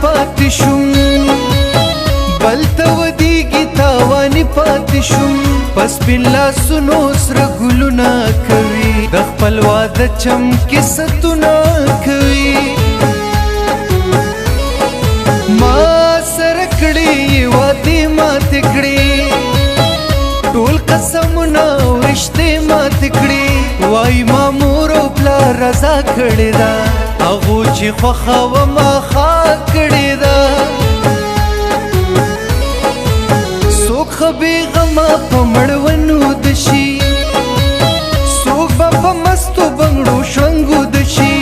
پاتې شوم بلته ودیږي تاواني پاتې شوم په سپین لاسونو سره ګلونه کوي د خپل واده چمکې ستونه کوي ما سره کړي وعدې ماتې کړي ټول قسمونه او رشتې ماتې کړي وایي ما مور او پلار رضا کړې ده هغو چې خوښه وه ما ښه کړې ده څوک ښه بېغمه په مړونو د شي څوک به په مستو بنګړو شړنګو د شي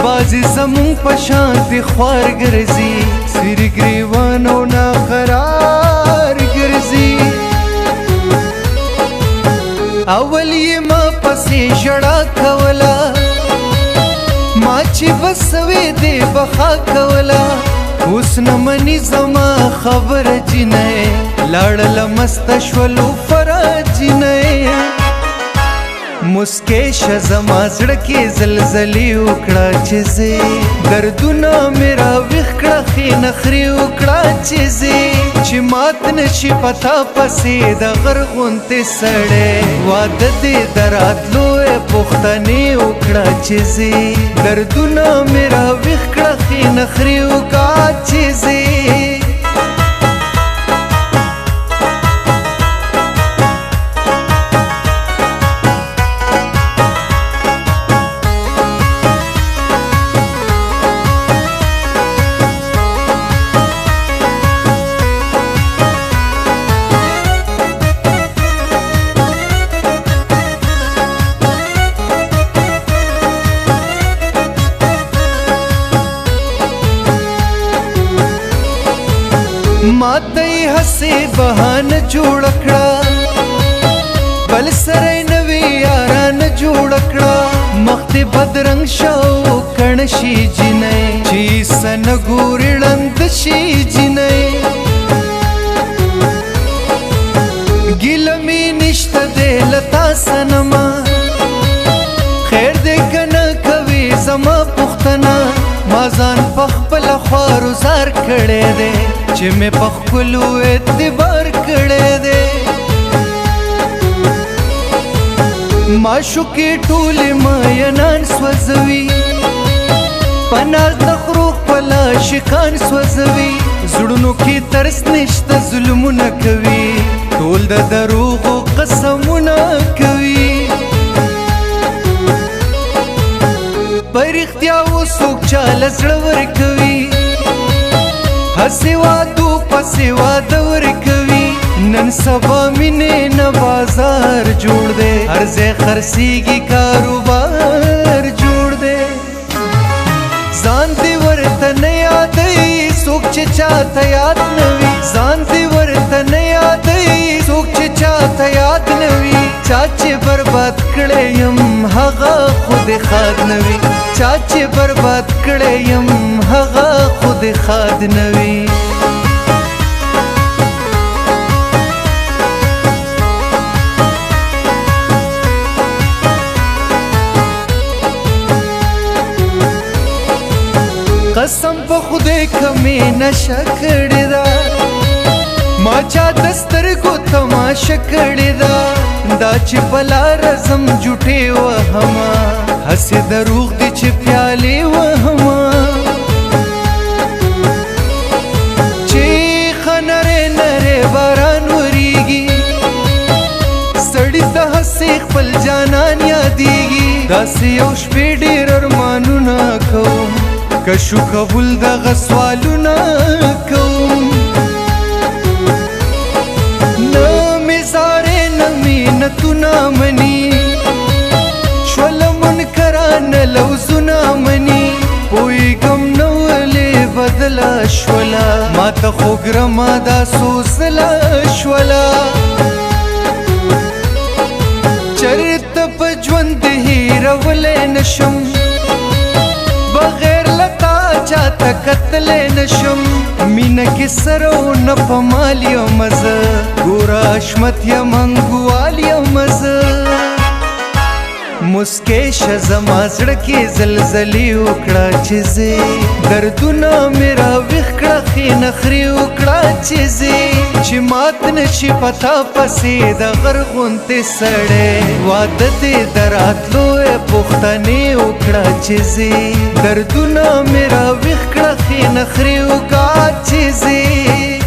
بعضې زمونږ په شانتې خوار ګرځي سپېرې ګرېوان او ناقرار ګرځي اول یې ما پسې ژړا کوله ما چې بسوې دې بخا کوله اوس نه مني زما خبره جینۍ لاړله مسته شولو فرا جینۍ مسکې شه زما زړه کې زلزلې وکړه چې زه دردونه مې راویښ کړه ښې نخرې وکړه چې زه چې مات نشي پتا پسې د غر غوندې سړی واده دې د راتلو پوښتنې وکړه چې زه دردونه مې راویښ کړه ښې نخرې وکړه چې زه ماته یې هسې بهانه جوړه کړه بل سره یې نوې یارانه جوړه کړه مخ دې بدرنګ شه او کڼه شي جینۍ چې څه نه ګورې ړنده شي جینۍ ګیله مې نشته دی له تا صنمه خیر دې که نه کوې زما پوښتنه ما ځان په خپله خوارزار کړی دی چې مې په ښکلو اعتبار کړی دی معشوقې ټولې مینان سوځوي په ناز د خرو خپل عاشقان سوځوي زړونو کې ترس نشته ظلمونه کوي ټول د دروغو قسمونه کوي په رښتیا اوسوک چاله زړه ورکوي هسې وادو پسې واده ورکوي نن سبا مینې نه بازار جوړ دی هر ځای خرڅېږي کاروبار جوړ دی ځان دې ورته نه یادوي څوک چې چاته یاد نه وي ځان دې ورته نه یادوي څوک چې چاته یاد نه وي چا چې برباد کړی یم هغه خود ښاد نه وي چا چې برباد کړی یم هغه خود ښاد نه وي قسم په خدای کمې نشه کړې ده ما چا د سترګو تماشه کړې ده دا چې په لاره ځم جوټې وهمه هسې دروغ دي چې پیالې وهمه چې ښه نری نری باران وریږي سړي ته هسې خپل جانان یادېږي داسې یو شپې ډېر ارمانونه کوم که شو قبول دغه سوالونه کوم نه مې زارې نه مینتونه مني شوله منکرانه لوزونه مني پوهېږم نه ولې بدله شوله ما ته خو ګرمه دا سوزله شوله چېرته په ژوند هېرولی نشم بغیر لتا چاته کتلی نشم مینه کې سره و نه په مال یم زه ګوره حشمت یم انګوال یم زه مسکې شه زما زړه کې زلزلې وکړه چې زه دردونه مې راویښ کړه کړه خې نخرې وکړه چې زه چې مات نشي پتا پسې د غر غونتې سړی واده دې د راتلو پوښتنې وکړه چې زه دردونه مې راویښ کړه خې نخرې وکړه چې زه